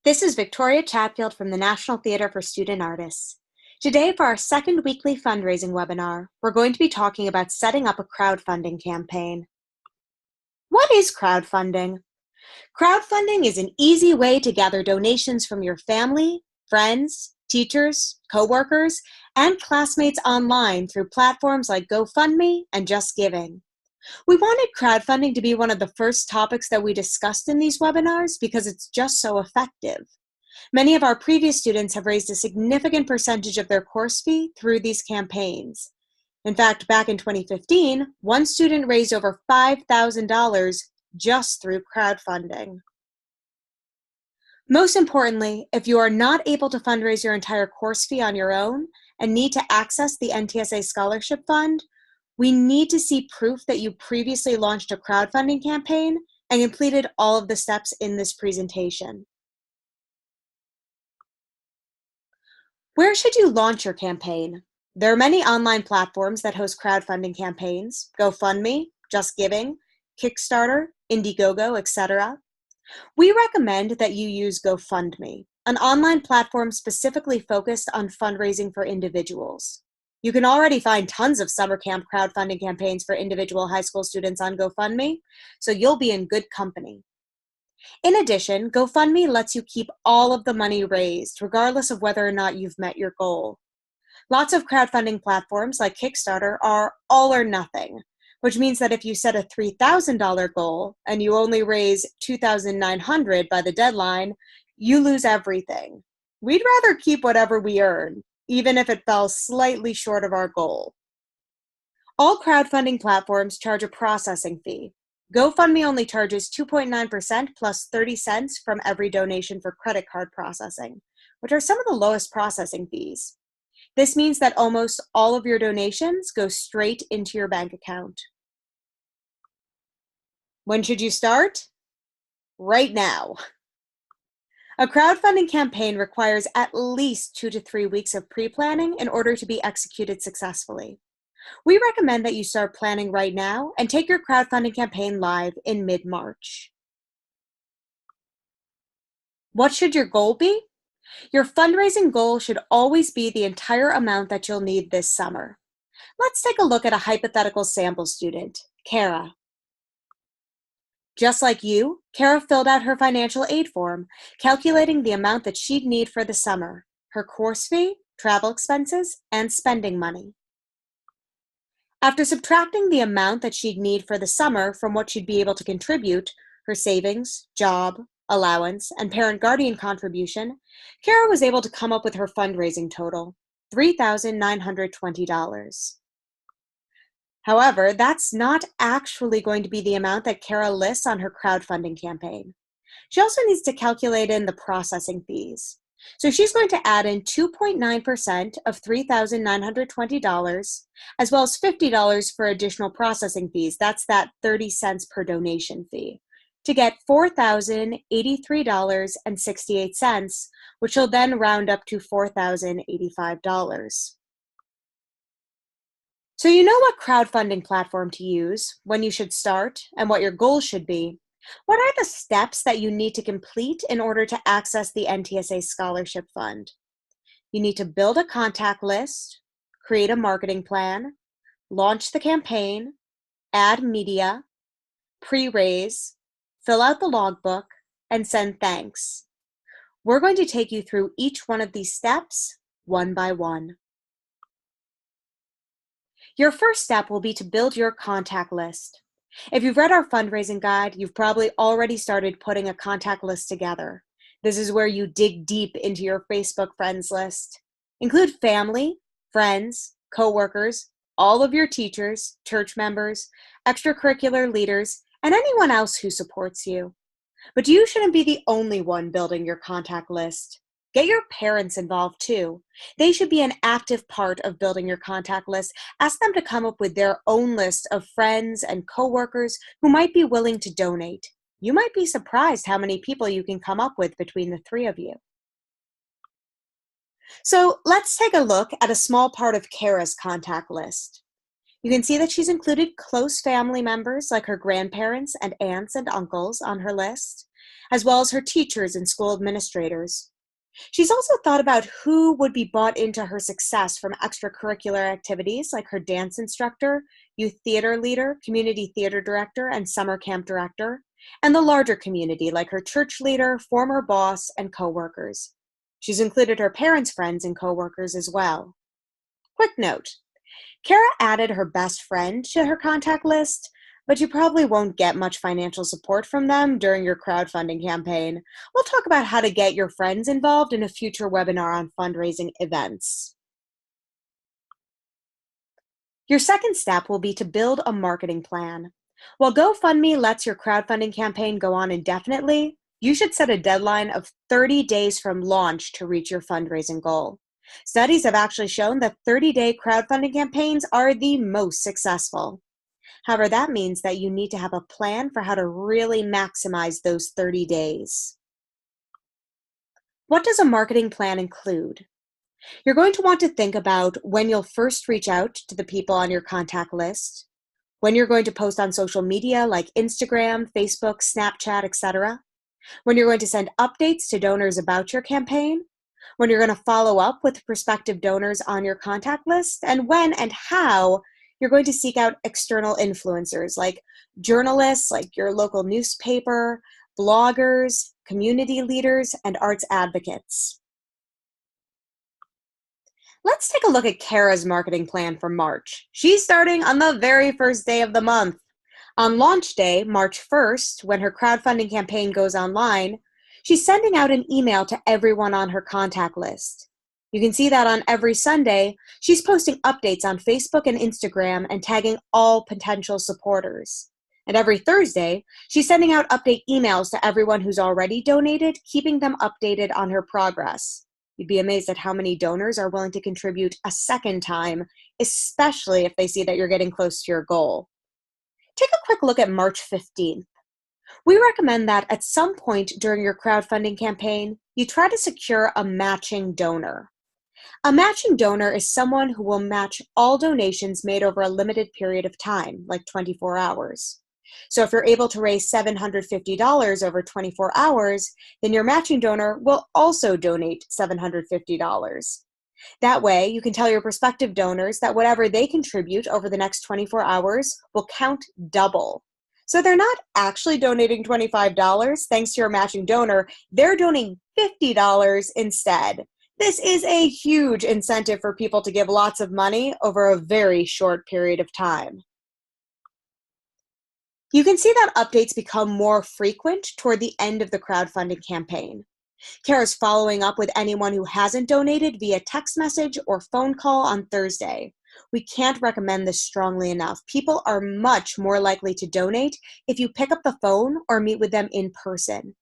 This is Victoria Chatfield from the National Theatre for Student Artists. Today, for our second weekly fundraising webinar, we're going to be talking about setting up a crowdfunding campaign. What is crowdfunding? Crowdfunding is an easy way to gather donations from your family, friends, teachers, coworkers, and classmates online through platforms like GoFundMe and JustGiving. We wanted crowdfunding to be one of the first topics that we discussed in these webinars because it's just so effective. Many of our previous students have raised a significant percentage of their course fee through these campaigns. In fact, back in 2015, one student raised over $5,000 just through crowdfunding. Most importantly, if you are not able to fundraise your entire course fee on your own and need to access the NTSA Scholarship Fund, we need to see proof that you previously launched a crowdfunding campaign and completed all of the steps in this presentation. Where should you launch your campaign? There are many online platforms that host crowdfunding campaigns: GoFundMe, JustGiving, Kickstarter, Indiegogo, etc. We recommend that you use GoFundMe, an online platform specifically focused on fundraising for individuals. You can already find tons of summer camp crowdfunding campaigns for individual high school students on GoFundMe, so you'll be in good company. In addition, GoFundMe lets you keep all of the money raised, regardless of whether or not you've met your goal. Lots of crowdfunding platforms like Kickstarter are all or nothing, which means that if you set a $3,000 goal and you only raise $2,900 by the deadline, you lose everything. We'd rather keep whatever we earn, even if it fell slightly short of our goal. All crowdfunding platforms charge a processing fee. GoFundMe only charges 2.9% plus 30 cents from every donation for credit card processing, which are some of the lowest processing fees. This means that almost all of your donations go straight into your bank account. When should you start? Right now. A crowdfunding campaign requires at least 2 to 3 weeks of pre-planning in order to be executed successfully. We recommend that you start planning right now and take your crowdfunding campaign live in mid-March. What should your goal be? Your fundraising goal should always be the entire amount that you'll need this summer. Let's take a look at a hypothetical sample student, Kara. Just like you, Kara filled out her financial aid form, calculating the amount that she'd need for the summer, her course fee, travel expenses, and spending money. After subtracting the amount that she'd need for the summer from what she'd be able to contribute, her savings, job, allowance, and parent-guardian contribution, Kara was able to come up with her fundraising total, $3,920. However, that's not actually going to be the amount that Kara lists on her crowdfunding campaign. She also needs to calculate in the processing fees. So she's going to add in 2.9% of $3,920, as well as $50 for additional processing fees. That's that 30 cents per donation fee, to get $4,083.68, which will then round up to $4,085. So you know what crowdfunding platform to use, when you should start, and what your goals should be. What are the steps that you need to complete in order to access the NTSA Scholarship Fund? You need to build a contact list, create a marketing plan, launch the campaign, add media, pre-raise, fill out the logbook, and send thanks. We're going to take you through each one of these steps, one by one. Your first step will be to build your contact list. If you've read our fundraising guide, you've probably already started putting a contact list together. This is where you dig deep into your Facebook friends list. Include family, friends, coworkers, all of your teachers, church members, extracurricular leaders, and anyone else who supports you. But you shouldn't be the only one building your contact list. Get your parents involved too. They should be an active part of building your contact list. Ask them to come up with their own list of friends and coworkers who might be willing to donate. You might be surprised how many people you can come up with between the three of you. So let's take a look at a small part of Kara's contact list. You can see that she's included close family members like her grandparents and aunts and uncles on her list, as well as her teachers and school administrators. She's also thought about who would be bought into her success from extracurricular activities like her dance instructor, youth theater leader, community theater director, and summer camp director, and the larger community like her church leader, former boss, and coworkers. She's included her parents' friends and coworkers as well. Quick note, Kara added her best friend to her contact list, but you probably won't get much financial support from them during your crowdfunding campaign. We'll talk about how to get your friends involved in a future webinar on fundraising events. Your second step will be to build a marketing plan. While GoFundMe lets your crowdfunding campaign go on indefinitely, you should set a deadline of 30 days from launch to reach your fundraising goal. Studies have actually shown that 30-day crowdfunding campaigns are the most successful. However, that means that you need to have a plan for how to really maximize those 30 days. What does a marketing plan include? You're going to want to think about when you'll first reach out to the people on your contact list, when you're going to post on social media like Instagram, Facebook, Snapchat, etc., when you're going to send updates to donors about your campaign, when you're going to follow up with prospective donors on your contact list, and when and how you're going to seek out external influencers like journalists, like your local newspaper, bloggers, community leaders, and arts advocates. Let's take a look at Kara's marketing plan for March. She's starting on the very first day of the month. On launch day, March 1st, when her crowdfunding campaign goes online, she's sending out an email to everyone on her contact list. You can see that on every Sunday, she's posting updates on Facebook and Instagram and tagging all potential supporters. And every Thursday, she's sending out update emails to everyone who's already donated, keeping them updated on her progress. You'd be amazed at how many donors are willing to contribute a second time, especially if they see that you're getting close to your goal. Take a quick look at March 15th. We recommend that at some point during your crowdfunding campaign, you try to secure a matching donor. A matching donor is someone who will match all donations made over a limited period of time, like 24 hours. So if you're able to raise $750 over 24 hours, then your matching donor will also donate $750. That way, you can tell your prospective donors that whatever they contribute over the next 24 hours will count double. So they're not actually donating $25 thanks to your matching donor, they're donating $50 instead. This is a huge incentive for people to give lots of money over a very short period of time. You can see that updates become more frequent toward the end of the crowdfunding campaign. Kara's following up with anyone who hasn't donated via text message or phone call on Thursday. We can't recommend this strongly enough. People are much more likely to donate if you pick up the phone or meet with them in person.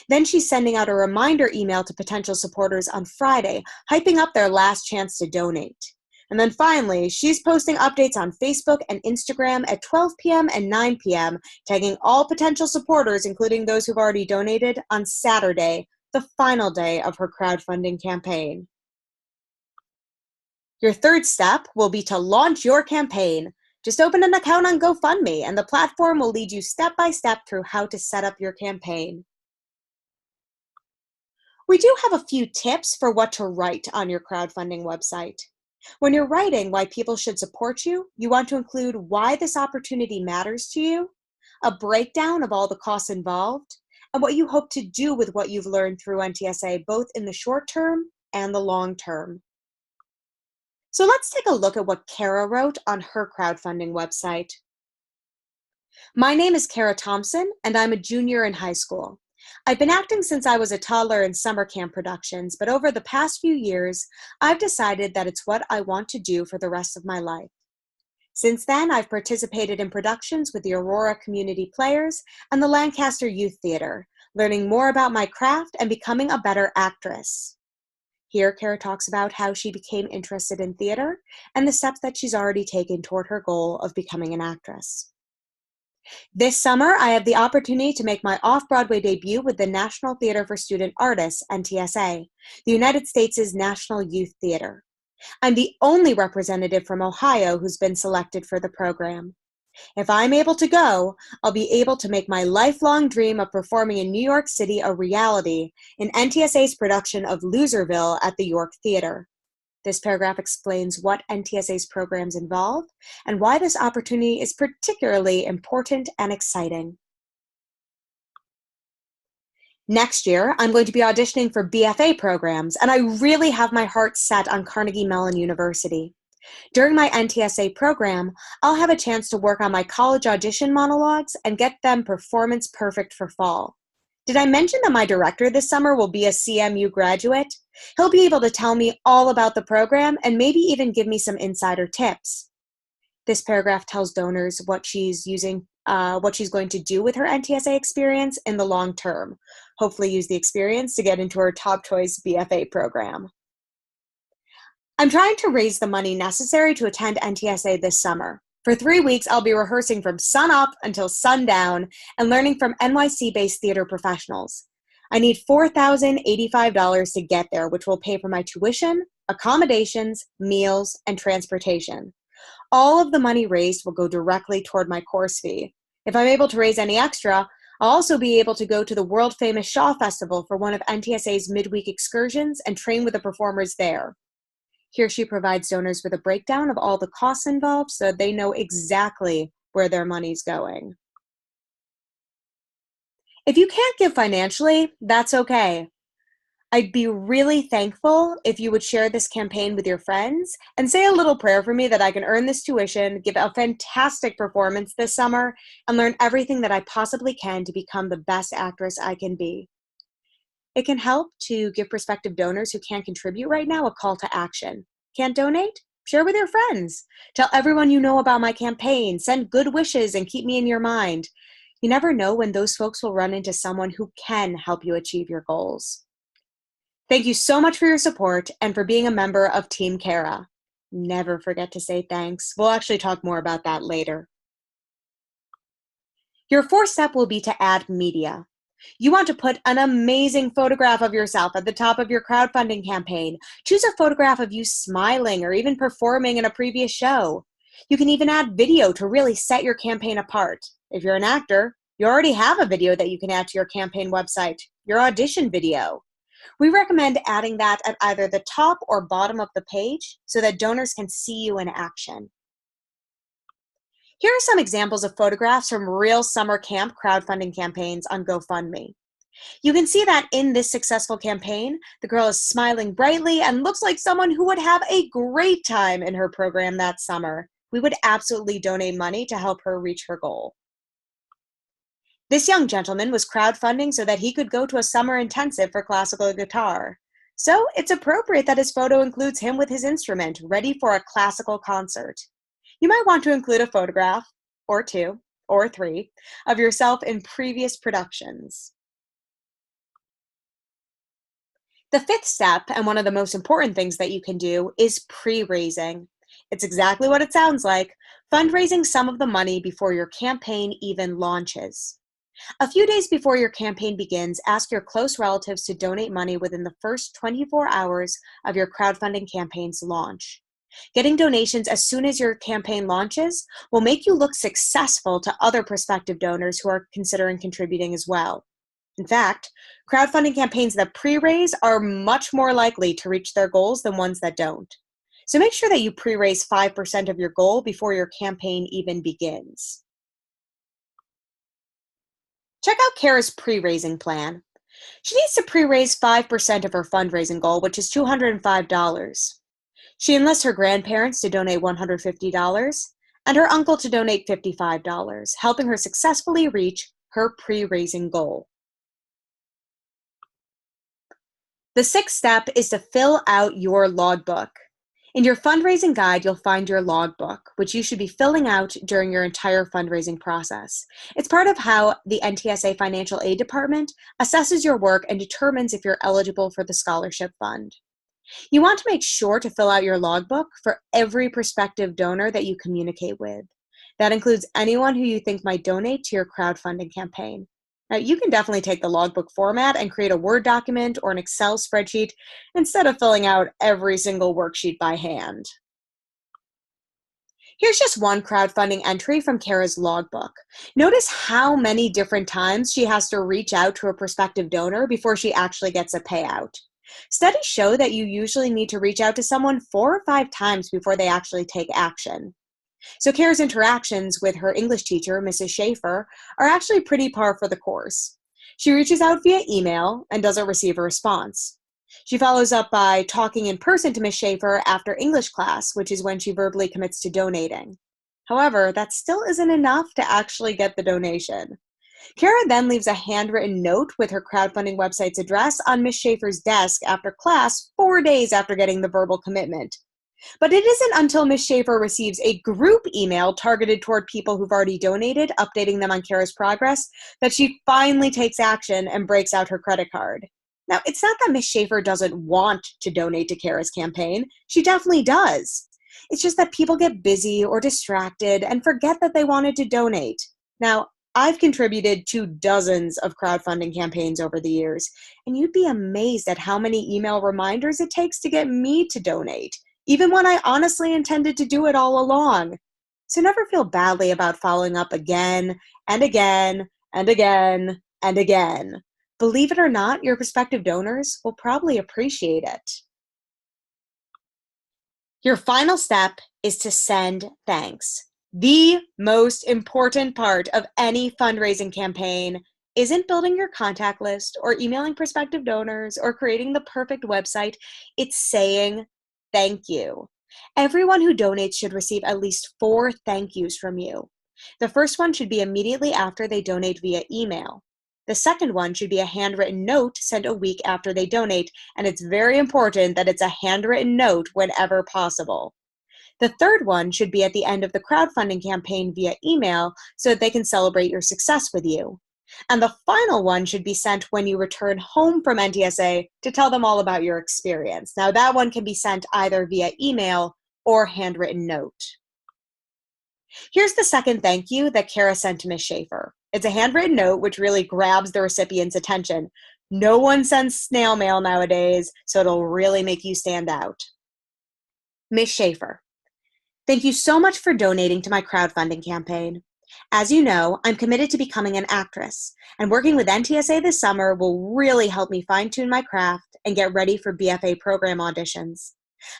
Then she's sending out a reminder email to potential supporters on Friday, hyping up their last chance to donate. And then finally, she's posting updates on Facebook and Instagram at 12 p.m. and 9 p.m., tagging all potential supporters, including those who've already donated, on Saturday, the final day of her crowdfunding campaign. Your third step will be to launch your campaign. Just open an account on GoFundMe, and the platform will lead you step by step through how to set up your campaign. We do have a few tips for what to write on your crowdfunding website. When you're writing why people should support you, you want to include why this opportunity matters to you, a breakdown of all the costs involved, and what you hope to do with what you've learned through NTSA, both in the short term and the long term. So let's take a look at what Kara wrote on her crowdfunding website. My name is Kara Thompson, and I'm a junior in high school. I've been acting since I was a toddler in summer camp productions, but over the past few years, I've decided that it's what I want to do for the rest of my life. Since then, I've participated in productions with the Aurora Community Players and the Lancaster Youth Theater, learning more about my craft and becoming a better actress. Here, Kara talks about how she became interested in theater and the steps that she's already taken toward her goal of becoming an actress. This summer, I have the opportunity to make my off-Broadway debut with the National Theater for Student Artists, NTSA, the United States' National Youth Theater. I'm the only representative from Ohio who's been selected for the program. If I'm able to go, I'll be able to make my lifelong dream of performing in New York City a reality in NTSA's production of Loserville at the York Theater. This paragraph explains what NTSA's programs involve and why this opportunity is particularly important and exciting. Next year, I'm going to be auditioning for BFA programs, and I really have my heart set on Carnegie Mellon University. During my NTSA program, I'll have a chance to work on my college audition monologues and get them performance perfect for fall. Did I mention that my director this summer will be a CMU graduate? He'll be able to tell me all about the program and maybe even give me some insider tips. This paragraph tells donors what she's going to do with her NTSA experience in the long term. Hopefully use the experience to get into her top choice BFA program. I'm trying to raise the money necessary to attend NTSA this summer. For 3 weeks, I'll be rehearsing from sun up until sundown and learning from NYC-based theater professionals. I need $4,085 to get there, which will pay for my tuition, accommodations, meals, and transportation. All of the money raised will go directly toward my course fee. If I'm able to raise any extra, I'll also be able to go to the world-famous Shaw Festival for one of NTSA's midweek excursions and train with the performers there. Here she provides donors with a breakdown of all the costs involved so they know exactly where their money's going. If you can't give financially, that's okay. I'd be really thankful if you would share this campaign with your friends and say a little prayer for me that I can earn this tuition, give a fantastic performance this summer, and learn everything that I possibly can to become the best actress I can be. It can help to give prospective donors who can't contribute right now a call to action. Can't donate? Share with your friends. Tell everyone you know about my campaign. Send good wishes and keep me in your mind. You never know when those folks will run into someone who can help you achieve your goals. Thank you so much for your support and for being a member of Team Kara. Never forget to say thanks. We'll actually talk more about that later. Your fourth step will be to add media. You want to put an amazing photograph of yourself at the top of your crowdfunding campaign. Choose a photograph of you smiling or even performing in a previous show. You can even add video to really set your campaign apart. If you're an actor, you already have a video that you can add to your campaign website, your audition video. We recommend adding that at either the top or bottom of the page so that donors can see you in action. Here are some examples of photographs from real summer camp crowdfunding campaigns on GoFundMe. You can see that in this successful campaign, the girl is smiling brightly and looks like someone who would have a great time in her program that summer. We would absolutely donate money to help her reach her goal. This young gentleman was crowdfunding so that he could go to a summer intensive for classical guitar. So it's appropriate that his photo includes him with his instrument, ready for a classical concert. You might want to include a photograph, or 2, or 3, of yourself in previous productions. The fifth step, and one of the most important things that you can do, is pre-raising. It's exactly what it sounds like, fundraising some of the money before your campaign even launches. A few days before your campaign begins, ask your close relatives to donate money within the first 24 hours of your crowdfunding campaign's launch. Getting donations as soon as your campaign launches will make you look successful to other prospective donors who are considering contributing as well. In fact, crowdfunding campaigns that pre-raise are much more likely to reach their goals than ones that don't. So make sure that you pre-raise 5% of your goal before your campaign even begins. Check out Kara's pre-raising plan. She needs to pre-raise 5% of her fundraising goal, which is $205. She enlists her grandparents to donate $150 and her uncle to donate $55, helping her successfully reach her pre-raising goal. The sixth step is to fill out your logbook. In your fundraising guide, you'll find your logbook, which you should be filling out during your entire fundraising process. It's part of how the NTSA Financial Aid Department assesses your work and determines if you're eligible for the scholarship fund. You want to make sure to fill out your logbook for every prospective donor that you communicate with. That includes anyone who you think might donate to your crowdfunding campaign. Now, you can definitely take the logbook format and create a Word document or an Excel spreadsheet instead of filling out every single worksheet by hand. Here's just one crowdfunding entry from Kara's logbook. Notice how many different times she has to reach out to a prospective donor before she actually gets a payout. Studies show that you usually need to reach out to someone 4 or 5 times before they actually take action. So Kara's interactions with her English teacher, Mrs. Schaefer, are actually pretty par for the course. She reaches out via email and doesn't receive a response. She follows up by talking in person to Miss Schaefer after English class, which is when she verbally commits to donating. However, that still isn't enough to actually get the donation. Kara then leaves a handwritten note with her crowdfunding website's address on Miss Schaefer's desk after class 4 days after getting the verbal commitment. But it isn't until Ms. Schaefer receives a group email targeted toward people who've already donated, updating them on Kara's progress, that she finally takes action and breaks out her credit card. Now, it's not that Ms. Schaefer doesn't want to donate to Kara's campaign. She definitely does. It's just that people get busy or distracted and forget that they wanted to donate. Now, I've contributed to dozens of crowdfunding campaigns over the years, and you'd be amazed at how many email reminders it takes to get me to donate, even when I honestly intended to do it all along. So never feel badly about following up again and again and again and again. Believe it or not, your prospective donors will probably appreciate it. Your final step is to send thanks. The most important part of any fundraising campaign isn't building your contact list or emailing prospective donors or creating the perfect website. It's saying thank you. Everyone who donates should receive at least 4 thank yous from you. The first one should be immediately after they donate via email. The second one should be a handwritten note sent a week after they donate, and it's very important that it's a handwritten note whenever possible. The third one should be at the end of the crowdfunding campaign via email so that they can celebrate your success with you. And the final one should be sent when you return home from NTSA to tell them all about your experience. Now, that one can be sent either via email or handwritten note. Here's the second thank you that Kara sent to Ms. Schaefer. It's a handwritten note which really grabs the recipient's attention. No one sends snail mail nowadays, so it'll really make you stand out. Ms. Schaefer, thank you so much for donating to my crowdfunding campaign. As you know, I'm committed to becoming an actress, and working with NTSA this summer will really help me fine-tune my craft and get ready for BFA program auditions.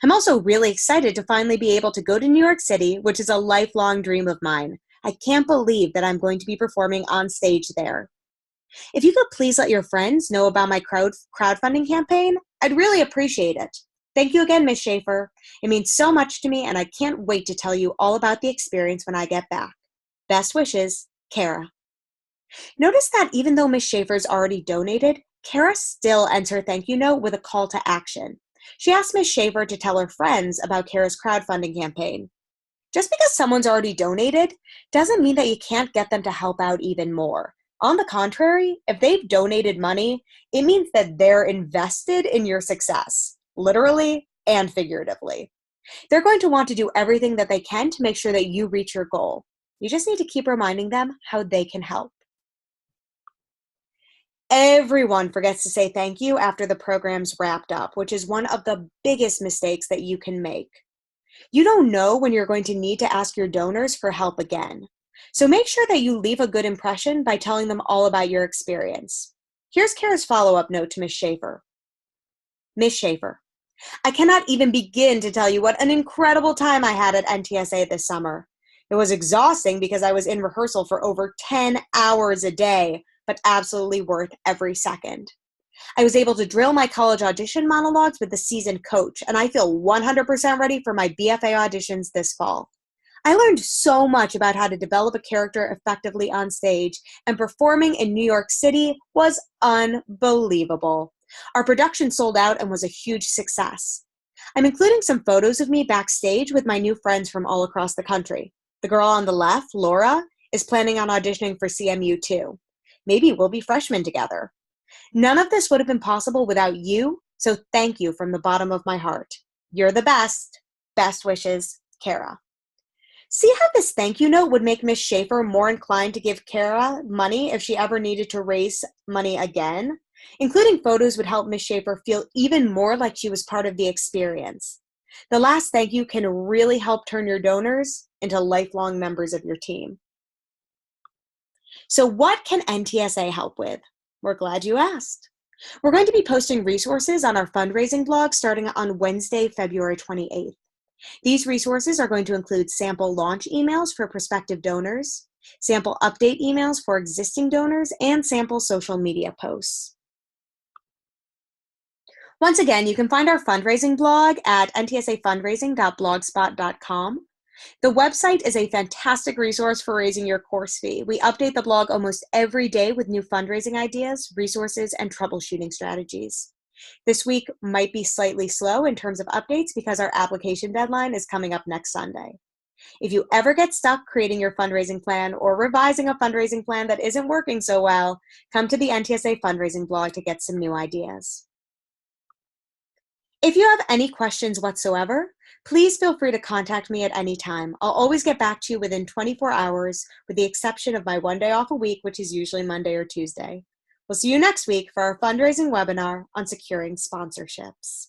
I'm also really excited to finally be able to go to New York City, which is a lifelong dream of mine. I can't believe that I'm going to be performing on stage there. If you could please let your friends know about my crowdfunding campaign, I'd really appreciate it. Thank you again, Ms. Schaefer. It means so much to me, and I can't wait to tell you all about the experience when I get back. Best wishes, Kara. Notice that even though Ms. Schaefer's already donated, Kara still ends her thank you note with a call to action. She asked Ms. Schaefer to tell her friends about Kara's crowdfunding campaign. Just because someone's already donated doesn't mean that you can't get them to help out even more. On the contrary, if they've donated money, it means that they're invested in your success, literally and figuratively. They're going to want to do everything that they can to make sure that you reach your goal. You just need to keep reminding them how they can help. Everyone forgets to say thank you after the program's wrapped up, which is one of the biggest mistakes that you can make. You don't know when you're going to need to ask your donors for help again. So make sure that you leave a good impression by telling them all about your experience. Here's Kara's follow-up note to Ms. Schaefer. Ms. Schaefer, I cannot even begin to tell you what an incredible time I had at NTSA this summer. It was exhausting because I was in rehearsal for over 10 hours a day, but absolutely worth every second. I was able to drill my college audition monologues with the seasoned coach, and I feel 100% ready for my BFA auditions this fall. I learned so much about how to develop a character effectively on stage, and performing in New York City was unbelievable. Our production sold out and was a huge success. I'm including some photos of me backstage with my new friends from all across the country. The girl on the left, Laura, is planning on auditioning for FW2. Maybe we'll be freshmen together. None of this would have been possible without you, so thank you from the bottom of my heart. You're the best. Best wishes, Kara. See how this thank you note would make Ms. Schaefer more inclined to give Kara money if she ever needed to raise money again? Including photos would help Ms. Schaefer feel even more like she was part of the experience. The last thank you can really help turn your donors into lifelong members of your team. So what can NTSA help with? We're glad you asked. We're going to be posting resources on our fundraising blog starting on Wednesday, February 28th. These resources are going to include sample launch emails for prospective donors, sample update emails for existing donors, and sample social media posts. Once again, you can find our fundraising blog at ntsafundraising.blogspot.com. The website is a fantastic resource for raising your course fee. We update the blog almost every day with new fundraising ideas, resources, and troubleshooting strategies. This week might be slightly slow in terms of updates because our application deadline is coming up next Sunday. If you ever get stuck creating your fundraising plan or revising a fundraising plan that isn't working so well, come to the NTSA fundraising blog to get some new ideas. If you have any questions whatsoever, please feel free to contact me at any time. I'll always get back to you within 24 hours, with the exception of my one day off a week, which is usually Monday or Tuesday. We'll see you next week for our fundraising webinar on securing sponsorships.